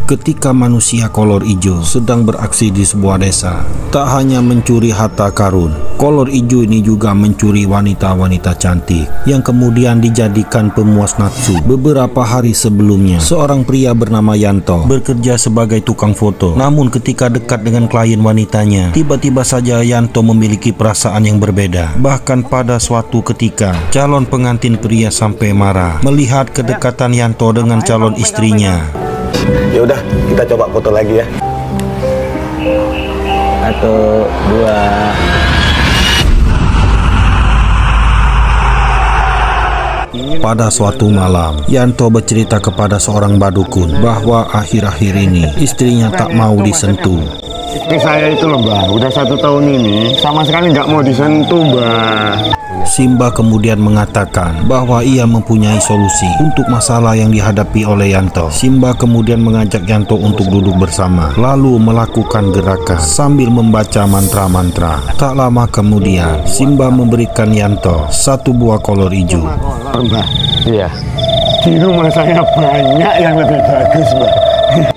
Ketika manusia kolor hijau sedang beraksi di sebuah desa, tak hanya mencuri harta karun, kolor hijau ini juga mencuri wanita-wanita cantik yang kemudian dijadikan pemuas nafsu. Beberapa hari sebelumnya, seorang pria bernama Yanto bekerja sebagai tukang foto. Namun ketika dekat dengan klien wanitanya, tiba-tiba saja Yanto memiliki perasaan yang berbeda. Bahkan pada suatu ketika, calon pengantin pria sampai marah melihat kedekatan Yanto dengan calon istrinya. Ya udah, kita coba foto lagi ya. 1, 2. Pada suatu malam, Yanto bercerita kepada seorang badukun bahwa akhir-akhir ini istrinya tak mau disentuh. Istri saya itu loh Mbak, udah 1 tahun ini sama sekali nggak mau disentuh Mbak. Simba kemudian mengatakan bahwa ia mempunyai solusi untuk masalah yang dihadapi oleh Yanto. Simba kemudian mengajak Yanto untuk duduk bersama, lalu melakukan gerakan sambil membaca mantra-mantra. Tak lama kemudian, Simba memberikan Yanto 1 buah kolor hijau. Mbak, iya. Di rumah saya banyak yang lebih bagus Mbak.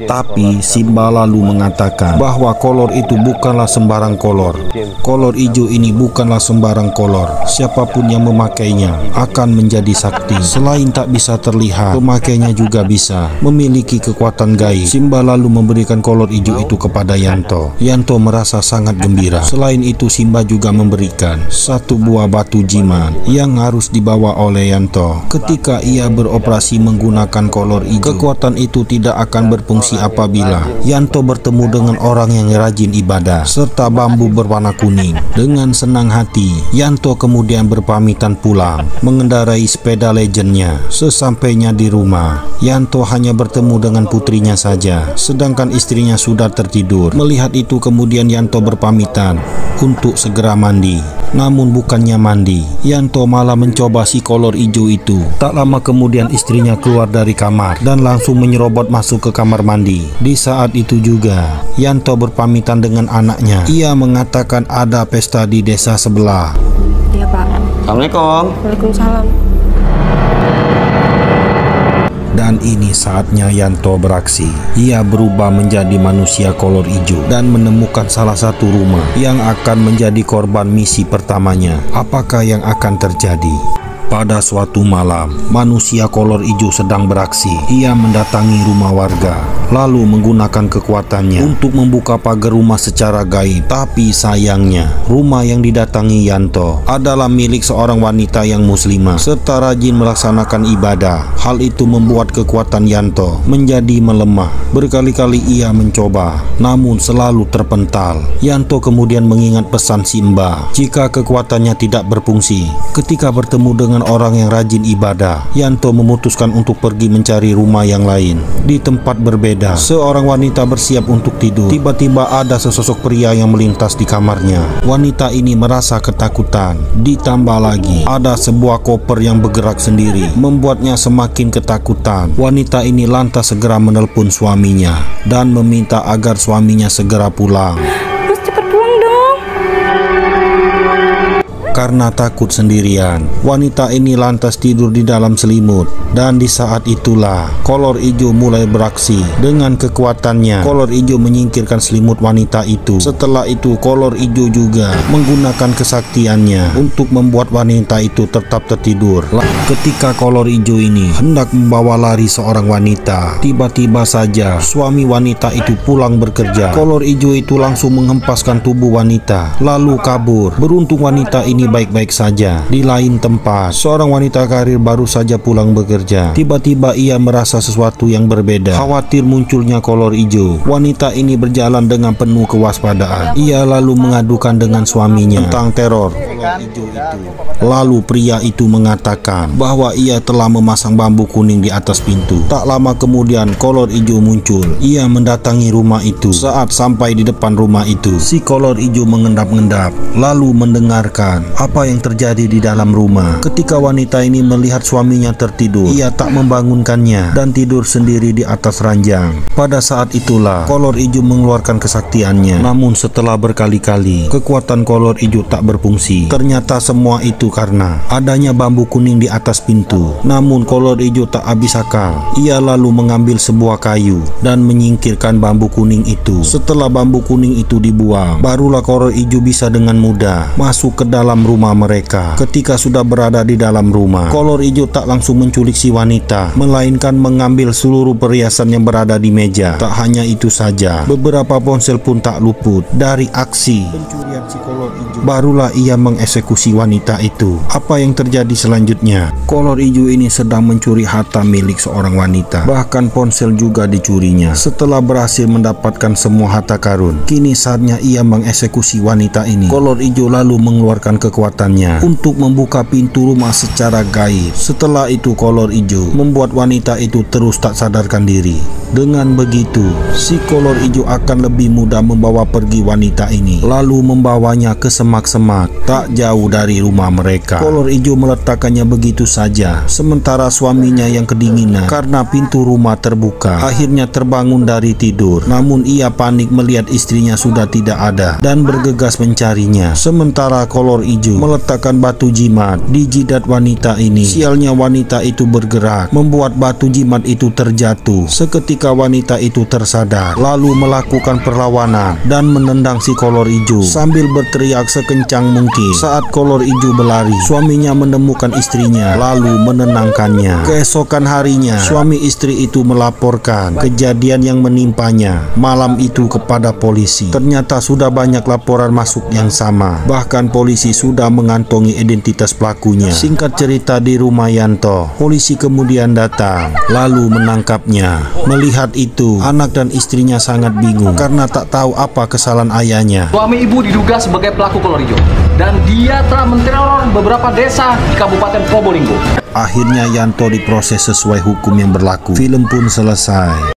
Tapi Simba lalu mengatakan bahwa kolor itu bukanlah sembarang kolor. Kolor hijau ini bukanlah sembarang kolor. Siapapun yang memakainya akan menjadi sakti. Selain tak bisa terlihat, pemakainya juga bisa memiliki kekuatan gaib. Simba lalu memberikan kolor hijau itu kepada Yanto. Yanto merasa sangat gembira. Selain itu, Simba juga memberikan 1 buah batu jimat yang harus dibawa oleh Yanto. Ketika ia beroperasi menggunakan kolor hijau, kekuatan itu tidak akan berfungsi apabila Yanto bertemu dengan orang yang rajin ibadah serta bambu berwarna kuning. Dengan senang hati, Yanto kemudian berpamitan pulang mengendarai sepeda legendnya. Sesampainya di rumah, Yanto hanya bertemu dengan putrinya saja, sedangkan istrinya sudah tertidur. Melihat itu kemudian Yanto berpamitan untuk segera mandi. Namun bukannya mandi, Yanto malah mencoba si kolor hijau itu. Tak lama kemudian istrinya keluar dari kamar dan langsung menyerobot masuk ke kamar mandi. Di saat itu juga Yanto berpamitan dengan anaknya. Ia mengatakan ada pesta di desa sebelah. Iya Pak. Assalamualaikum. Waalaikumsalam. Dan ini saatnya Yanto beraksi. Ia berubah menjadi manusia kolor hijau dan menemukan salah satu rumah yang akan menjadi korban misi pertamanya. Apakah yang akan terjadi? Pada suatu malam, manusia kolor hijau sedang beraksi. Ia mendatangi rumah warga, lalu menggunakan kekuatannya untuk membuka pagar rumah secara gaib. Tapi sayangnya, rumah yang didatangi Yanto adalah milik seorang wanita yang muslimah serta rajin melaksanakan ibadah. Hal itu membuat kekuatan Yanto menjadi melemah. Berkali-kali ia mencoba, namun selalu terpental. Yanto kemudian mengingat pesan Simba, jika kekuatannya tidak berfungsi. Ketika bertemu dengan orang yang rajin ibadah, Yanto memutuskan untuk pergi mencari rumah yang lain. Di tempat berbeda, seorang wanita bersiap untuk tidur. Tiba-tiba ada sesosok pria yang melintas di kamarnya. Wanita ini merasa ketakutan. Ditambah lagi, ada sebuah koper yang bergerak sendiri, membuatnya semakin ketakutan. Wanita ini lantas segera menelpon suaminya dan meminta agar suaminya segera pulang. Mas cepet pulang dong. Karena takut sendirian, wanita ini lantas tidur di dalam selimut. Dan di saat itulah kolor hijau mulai beraksi. Dengan kekuatannya, kolor hijau menyingkirkan selimut wanita itu. Setelah itu, kolor hijau juga menggunakan kesaktiannya untuk membuat wanita itu tetap tertidur. Ketika kolor hijau ini hendak membawa lari seorang wanita, tiba-tiba saja suami wanita itu pulang bekerja. Kolor hijau itu langsung menghempaskan tubuh wanita lalu kabur. Beruntung wanita ini baik-baik saja. Di lain tempat, seorang wanita karir baru saja pulang bekerja. Tiba-tiba ia merasa sesuatu yang berbeda. Khawatir munculnya kolor hijau. Wanita ini berjalan dengan penuh kewaspadaan. Ia lalu mengadukan dengan suaminya tentang teror kolor hijau itu. Lalu pria itu mengatakan bahwa ia telah memasang bambu kuning di atas pintu. Tak lama kemudian kolor hijau muncul. Ia mendatangi rumah itu. Saat sampai di depan rumah itu, si kolor hijau mengendap-endap lalu mendengarkan apa yang terjadi di dalam rumah. Ketika wanita ini melihat suaminya tertidur, ia tak membangunkannya dan tidur sendiri di atas ranjang. Pada saat itulah kolor hijau mengeluarkan kesaktiannya. Namun setelah berkali-kali kekuatan kolor hijau tak berfungsi, Ternyata semua itu karena adanya bambu kuning di atas pintu. Namun kolor hijau tak habis akal. Ia lalu mengambil sebuah kayu dan menyingkirkan bambu kuning itu. Setelah bambu kuning itu dibuang, barulah kolor hijau bisa dengan mudah masuk ke dalam rumah mereka. Ketika sudah berada di dalam rumah, kolor hijau tak langsung menculik si wanita, melainkan mengambil seluruh perhiasan yang berada di meja. Tak hanya itu saja, beberapa ponsel pun tak luput dari aksi pencurian si kolor hijau. Barulah ia mengeksekusi wanita itu. Apa yang terjadi selanjutnya? Kolor hijau ini sedang mencuri harta milik seorang wanita. Bahkan ponsel juga dicurinya. Setelah berhasil mendapatkan semua harta karun, kini saatnya ia mengeksekusi wanita ini. Kolor hijau lalu mengeluarkan kekuatannya untuk membuka pintu rumah secara gaib. Setelah itu kolor hijau membuat wanita itu terus tak sadarkan diri. Dengan begitu, si kolor hijau akan lebih mudah membawa pergi wanita ini, lalu membawanya ke semak-semak tak jauh dari rumah mereka. Kolor hijau meletakkannya begitu saja, sementara suaminya yang kedinginan karena pintu rumah terbuka akhirnya terbangun dari tidur. Namun ia panik melihat istrinya sudah tidak ada dan bergegas mencarinya. Sementara kolor hijau meletakkan batu jimat di jidat wanita ini. Sialnya wanita itu bergerak, membuat batu jimat itu terjatuh. Seketika wanita itu tersadar, lalu melakukan perlawanan dan menendang si kolor hijau sambil berteriak sekencang mungkin. Saat kolor hijau berlari, suaminya menemukan istrinya lalu menenangkannya. Keesokan harinya, suami istri itu melaporkan kejadian yang menimpanya malam itu kepada polisi. Ternyata sudah banyak laporan masuk yang sama. Bahkan polisi sudah mengantongi identitas pelakunya. Singkat cerita, di rumah Yanto, polisi kemudian datang lalu menangkapnya. Melihat itu, anak dan istrinya sangat bingung karena tak tahu apa kesalahan ayahnya. Suami ibu diduga sebagai pelaku kolor hijau dan dia telah menteror beberapa desa di Kabupaten Probolinggo. Akhirnya Yanto diproses sesuai hukum yang berlaku. Film pun selesai.